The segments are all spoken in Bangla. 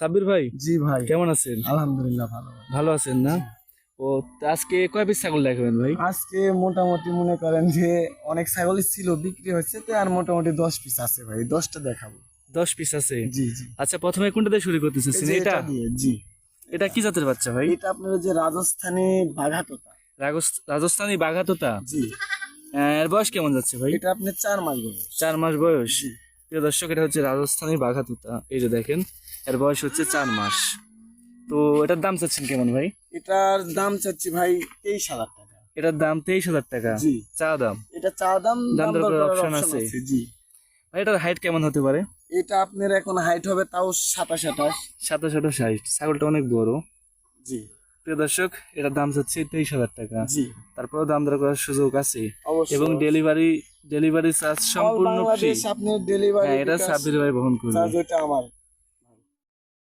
সাব্বির ভাই, জি ভাই, কেমন আছেন? আলহামদুলিল্লাহ ভালো। ভালো আছেন না? ও, আজকে কয় পিস ছাগল দেখাবেন ভাই? আজকে মোটামুটি মনে করেন যে অনেক ছাগলই ছিল, বিক্রি হয়েছে তো, আর মোটামুটি 10 পিস আছে ভাই, 10টা দেখাবো। 10 পিস আছে? জি জি। আচ্ছা, প্রথমে কোনটা দিয়ে শুরু করতে এই চাচ্ছেন? যে এটা? এটা দিয়ে, জি। এটা কি জাতের বাচ্চা ভাই? এটা আপনার যে রাজস্থানী বাঘা তোতা। রাজস্থানী বাঘা তোতা? জি। এর বয়স কেমন যাচ্ছে ভাই? এটা আপনি 4 মাস বয়স। 4 মাস বয়স? জি। প্রিয় দর্শক, এটা হচ্ছে রাজস্থানী বাঘা তোতা। এই যে দেখেন, এর বয়স হচ্ছে 4 মাস। তো এটার দাম চাচ্ছেন কেমন ভাই? এটার দাম চাচ্ছি ভাই 23,000 টাকা। এটার দাম 23,000 টাকা? জি। চা দাম? এটা চা দাম, দাম দর করার করার অপশন option আছে? জি। ভাই, এটার হাইট কেমন হতে পারে? এটা আপনার এখন হাইট হবে তাও 27-28। 27-28। ছাগলটা অনেক বড়। জি প্রিয় দর্শক, এটার দাম যাচ্ছে 23,000 টাকা। জি। তারপরেও দাম দর করার সুযোগ আছে অবশ্যই। এবং ডেলিভারি চার্জ অল সম্পূর্ণ ফ্রি। বাংলাদেশ আপনি ডেলিভারি, হ্যাঁ, এটা সাব্বির ভাই বহন করবে। চার্জ ওটা আমার।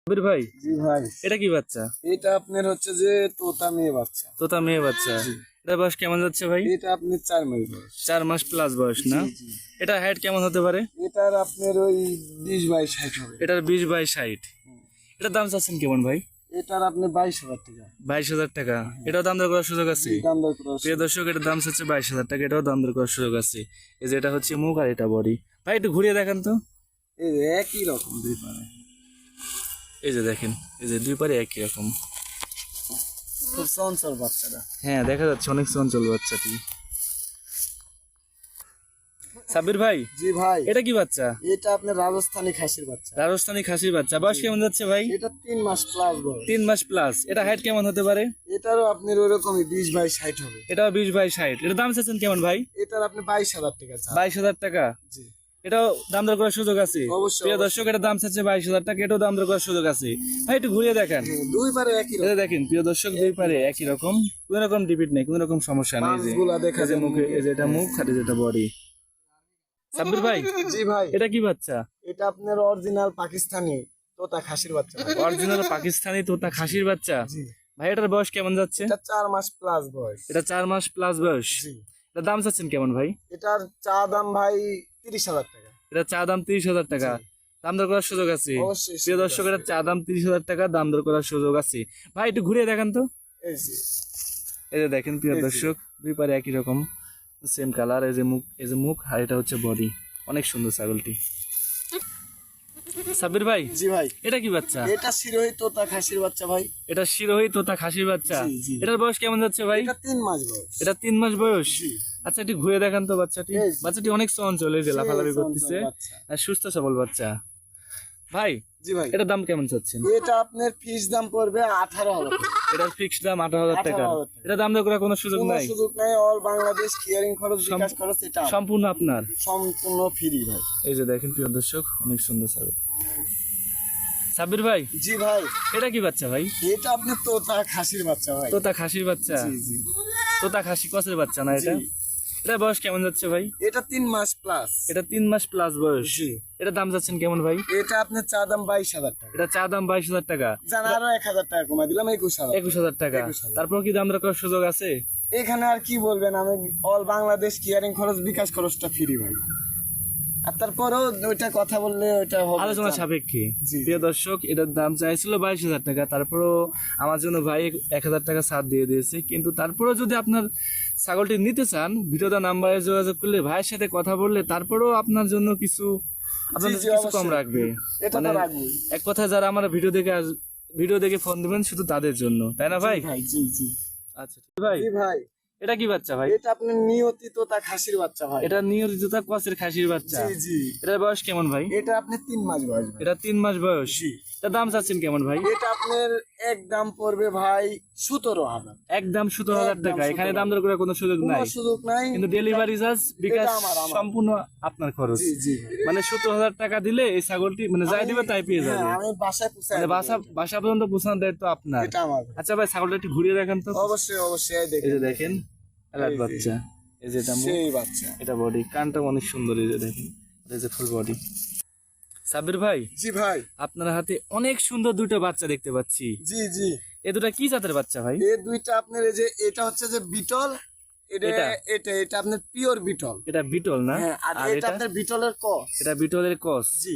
সাব্বির ভাই, জি ভাই, এটা কি বাচ্চা? এটা আপনার হচ্ছে যে তোতা মেয়ে বাচ্চা। তোতা মেয়ে বাচ্চা? জি। এটা বয়স কেমন যাচ্ছে ভাই? এটা আপনি 4 মাস বয়স। 4 মাস প্লাস বয়স না? জি, জি। এটা হাইট কেমন হতে পারে? এটার আপনার ওই 20-22 হবে। এটার 20-22। এটার দাম চাচ্ছেন কেমন ভাই? এটার আপনি 22,000 টাকা। 22,000 টাকা? এটাও দাম দর করার সুযোগ আছে? দাম দর করা আছে। প্রিয় দর্শক, এটার দাম হচ্ছে 22,000 টাকা। এটাও দাম দর করার সুযোগ আছে। এই যে এটা হচ্ছে মুখ আর এটা বডি। ভাই, একটু ঘুরিয়ে দেখান তো। এই যে একই রকম দুই পারে। এই যে দেখেন, এই যে দুই পারে একই রকম। খুব চঞ্চল বাচ্চাটা। হ্যাঁ, দেখা যাচ্ছে অনেক চঞ্চল বাচ্চাটি। সাব্বির ভাই, জি ভাই, এটা কি বাচ্চা? এটা আপনার রাজস্থানী খাসির বাচ্চা। রাজস্থানী খাসির বাচ্চা। বয়স কেমন যাচ্ছে ভাই? এটা 3 মাস প্লাস বয়স। 3 মাস প্লাস। এটা হাইট কেমন হতে পারে? এটারও আপনার ওইরকমই 20-22 হবে। এটাও 20-22। এটার দাম চাচ্ছেন কেমন ভাই? এটার আপনি 22,000 টাকা চান। 22,000 টাকা? জি। এটাও দাম দর করার সুযোগ আছে? অবশ্যই, প্রিয় দর্শক, এটার দাম চাচ্ছে 22,000 টাকা। এটাও দাম দর করার সুযোগ আছে। ভাই, একটু ঘুরিয়ে দেখান। দুই পারে একই এই রকম। যে দেখেন প্রিয় দর্শক, দুই পারে একই রকম, কোন রকম ডিপিট নেই, কোন রকম সমস্যা নেই। এই যে পাঁচগুলা দেখা এই যে যায় মুখে, এই যে এটা মুখ আর এই যে এটা বডি। সাব্বির ভাই, জি ভাই, এটা কি বাচ্চা? এটা আপনার অরিজিনাল পাকিস্তানি তোতা খাসির বাচ্চা। অরিজিনাল পাকিস্তানি তোতা খাসির বাচ্চা? জি। ভাই, এটার বয়স কেমন যাচ্ছে? এটা 4 মাস প্লাস বয়স। এটা 4 মাস প্লাস বয়স? জি। এটার দাম চাচ্ছেন কেমন ভাই? এটার চা দাম ভাই 30,000 টাকা। এটা চা দাম 30,000 টাকা? দাম দর করার সুযোগ আছে? অবশ্যই প্রিয় সুযোগ দর্শক, আছে। এটা চা দাম 30,000 টাকা, দাম দর করার সুযোগ আছে। ভাই, একটু ঘুরিয়ে দেখান তো। এই যে এই যে দেখেন প্রিয় এই যে। দর্শক, দুই পারে একই রকম, সেম কালার। এই যে মুখ, এই যে মুখ আর এটা হচ্ছে বডি। অনেক সুন্দর ছাগলটি। সাব্বির ভাই, জি ভাই, এটা কি বাচ্চা? এটা শিরোহী তোতা খাসির বাচ্চা ভাই। এটা শিরোহী তোতা খাসির বাচ্চা? জি, জি। এটার বয়স কেমন যাচ্ছে ভাই? এটা 3 মাস বয়স। এটা 3 মাস বয়স? জি। আচ্ছা, একটু ঘুরে দেখান তো বাচ্চাটি। এই যে। বাচ্চাটি অনেক চঞ্চল, এই যে লাফালাফি চঞ্চল করতেছে, বাচ্চা। আর সুস্থ সবল বাচ্চা। ভাই, জি ভাই, এটার দাম কেমন চাচ্ছেন? এটা আপনার ফিস দাম পড়বে 18,000 টাকা। এটার ফিক্সড দাম 18,000 টাকা? 18,000 টাকা। এটা দাম দর করার কোনো সুযোগ কোনো নাই? সুযোগ নাই, অল বাংলাদেশ ক্লিয়ারিং খরচ, বিকাশ খরচ এটা আমার। সম্পূর্ণ আপনার? সম্পূর্ণ ফ্রি ভাই। এই যে দেখেন প্রিয় দর্শক, অনেক সুন্দর ছাগল। সাব্বির ভাই, জি ভাই, এটা কি বাচ্চা ভাই? এটা আপনার তোতা খাসির বাচ্চা ভাই। তোতা খাসির বাচ্চা? জি জি। তোতা খাসি কসের বাচ্চা না এটা? জি। এটা বয়স কেমন যাচ্ছে ভাই? এটা 3 মাস প্লাস। এটা 3 মাস প্লাস বয়স? জি। এটা দাম যাচ্ছেন কেমন ভাই? এটা আপনার চা দাম 22,000 টাকা। এটা চা দাম 22,000 টাকা? জান আরো 1,000 টাকা কমাই দিলাম, 21,000। 21,000 টাকা? 21,000। তারপর কি দাম দর করার সুযোগ আছে? এখানে আর কি বলবেন, আমি অল বাংলাদেশ ক্লিয়ারিং খরচ, বিকাশ খরচটা ফ্রি ভাই। আর তারপরেও ওইটা কথা বললে ওইটা হবে আলোচনা জান। সাপেক্ষে। জি। প্রিয় দর্শক, এটার দাম চাইছিল 22,000 টাকা, তারপরও আমার জন্য ভাই 1,000 টাকা ছাড় দিয়ে দিয়েছে। কিন্তু তারপরেও যদি আপনার ছাগলটি নিতে চান, ভিডিওটা নাম্বারে যোগাযোগ করলে, ভাইয়ের সাথে কথা বললে, তারপরেও আপনার জন্য কিছু, আপনাদের জি, কিছু কম অবশ্যই। রাখবে। এটা তো মানে রাখবই। এক কথা, যারা আমার ভিডিও দেখে ফোন দিবেন শুধু তাদের জন্য, তাই না ভাই? জি ভাই, জি জি। আচ্ছা ভাই, জি ভাই, এটা কি বাচ্চা ভাই? এটা আপনার নিয়তি তোতা খাসির বাচ্চা ভাই। এটা নিয়োজিত কসের খাসির বাচ্চা? জি জি। এটার বয়স কেমন ভাই? এটা আপনি 3 মাস বয়স ভাই। এটা 3 মাস বয়স? জি। এটার দাম চাচ্ছেন কেমন ভাই? এটা আপনার এক দাম পড়বে ভাই 17,000। একদম 17,000 একদম টাকা? এখানে 17,000 দাম দর করার কোনো সুযোগ কোনো নাই? সুযোগ নাই। কিন্তু ডেলিভারি চার্জ, বিকাশ আমার। সম্পূর্ণ আপনার খরচ। জি জি। মানে 17,000 টাকা দিলে এই ছাগলটি, মানে যাই দিবে তাই পেয়ে যাবে। হ্যাঁ, আমি বাসায় পৌঁছাই মানে দেব বাসা পর্যন্ত পৌঁছানোর দায়িত্ব আপনার। এটা আমার। আচ্ছা ভাই, ছাগলটা একটু ঘুরিয়ে দেখেন তো। অবশ্যই অবশ্যই, এই এই যে দেখেন। দেখেন, রাত এই যে। বাচ্চা। এই যে এটা মুখ, সেই বাচ্চা। এটা বডি, কানটা অনেক সুন্দর। এই যে দেখেন, এই যে ফুল বডি। সাব্বির ভাই, জি ভাই, আপনার হাতে অনেক সুন্দর দুটো বাচ্চা দেখতে পাচ্ছি। জি জি। এ দুটা কি জাতের বাচ্চা ভাই? এই দুইটা আপনার, এই যে এটা হচ্ছে যে বিটল, এটা এটা? এটা এটা আপনার পিওর বিটল। এটা বিটল না? হ্যাঁ, আর আর এটা এটা? আপনার বিটলের ক্রস। এটা বিটলের ক্রস? জি।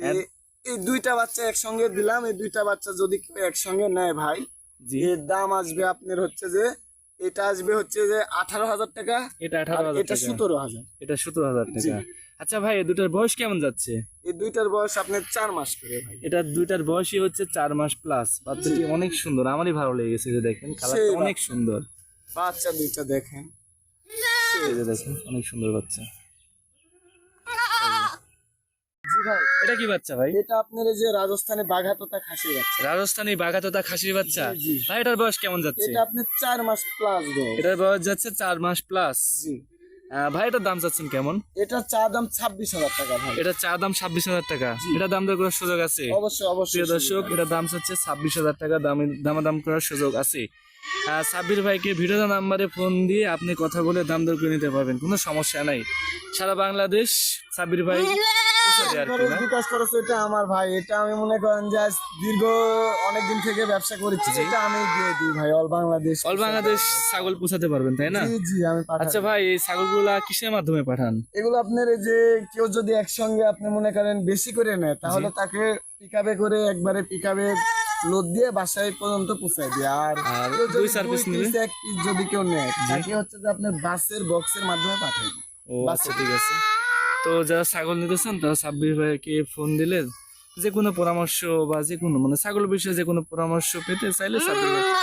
আর- এই দুইটা বাচ্চা একসঙ্গে দিলাম, এই দুইটা বাচ্চা যদি কেউ একসঙ্গে নেয় ভাই, জি এর দাম আসবে আপনার হচ্ছে যে, এটা আসবে হচ্ছে যে 18,000 টাকা, এটা আর 18,000 এটা টাকা, 17,000। এটা 17,000 জি। টাকা। আচ্ছা ভাই, এই দুটার বয়স কেমন যাচ্ছে? এই দুইটার বয়স আপনার 4 মাস করে ভাই। এটা দুইটার বয়সই হচ্ছে 4 মাস প্লাস। বাচ্চাটি অনেক সুন্দর, আমারই ভালো লেগেছে। যে দেখেন কালারটা সেই অনেক সুন্দর, বাচ্চা দুইটা দেখেন। এই যে দেখেন অনেক সুন্দর বাচ্চা। জি ভাই, এটা কি বাচ্চা ভাই? এটা আপনার এই যে রাজস্থানে বাঘাতোতা খাসি বাচ্চা। রাজস্থানী বাঘাতোতা খাসির বাচ্চা। জি, জি। ভাই এটার বয়স কেমন যাচ্ছে? এটা আপনার 4 মাস প্লাস বয়স। এটার বয়স যাচ্ছে 4 মাস প্লাস। জি, ভাই এটার দাম চাচ্ছেন কেমন? এটা চা দাম 26,000 টাকা ভাই। এটা চা দাম 26,000 টাকা। এটা দাম দর করার সুযোগ আছে? অবশ্যই অবশ্যই। প্রিয় দর্শক, এটা দাম চাচ্ছে 26,000 টাকা, দামাদাম করার সুযোগ আছে। সাব্বির ভাইকে ভিডিও নাম্বারে ফোন দিয়ে আপনি কথা বলে দাম দর করে নিতে পারবেন, কোনো সমস্যা নাই। সারা বাংলাদেশ সাব্বির ভাই পৌঁছে দেয় আর কি খরচ না? বিকাশ খরচ এটা আমার ভাই, এটা আমি মনে করেন যে আজ দীর্ঘ অনেকদিন থেকে ব্যবসা করেছি, এটা আমি দিয়ে দিই ভাই অল বাংলাদেশ। অল বাংলাদেশ ছাগল পৌঁছাতে পারবেন তাই না? জি জি, আমি পাঠাই। আচ্ছা ভাই, এই ছাগলগুলা কিসের মাধ্যমে পাঠান? এগুলো আপনার এই যে কেউ যদি একসঙ্গে আপনি মনে করেন বেশি করে নেয়, তাহলে তাকে পিকআপে করে একবারে পিকআপে লোড দিয়ে বাসায় পর্যন্ত পৌঁছায় দিয়ে। আর আর কেউ যদি 2-4 পিস নিলে? এক পিস যদি কেউ নেয়, তাকে হচ্ছে যে আপনার বাসের বক্সের মাধ্যমে পাঠাই দিই। ও আচ্ছা, ঠিক আছে। তো যারা ছাগল নিতে চান তারা সাব্বির ভাইকে ফোন দিলে যে কোনো পরামর্শ বা যে কোনো মানে ছাগল বিষয়ে যে কোনো পরামর্শ পেতে চাইলে সাব্বির ভাইয়ের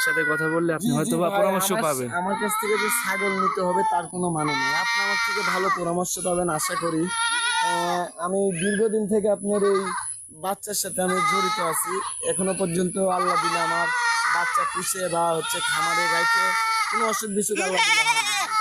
সাথে কথা বললে আপনি জি, হয়তো জি বা ভাই, পরামর্শ আমার- পাবেন। আমার কাছ থেকে যে ছাগল নিতে হবে তার কোনো মানে নেই, আপনি আমার থেকে ভালো পরামর্শ পাবেন আশা করি। আমি দীর্ঘদিন থেকে আপনার এই বাচ্চার সাথে আমি জড়িত আছি, এখনো পর্যন্ত আল্লাহ দিলে আমার বাচ্চা পুষে বা হচ্ছে খামারে গাইতে কোনো অসুখ বিসুখ আল্লাহ দিলে আমার নেই।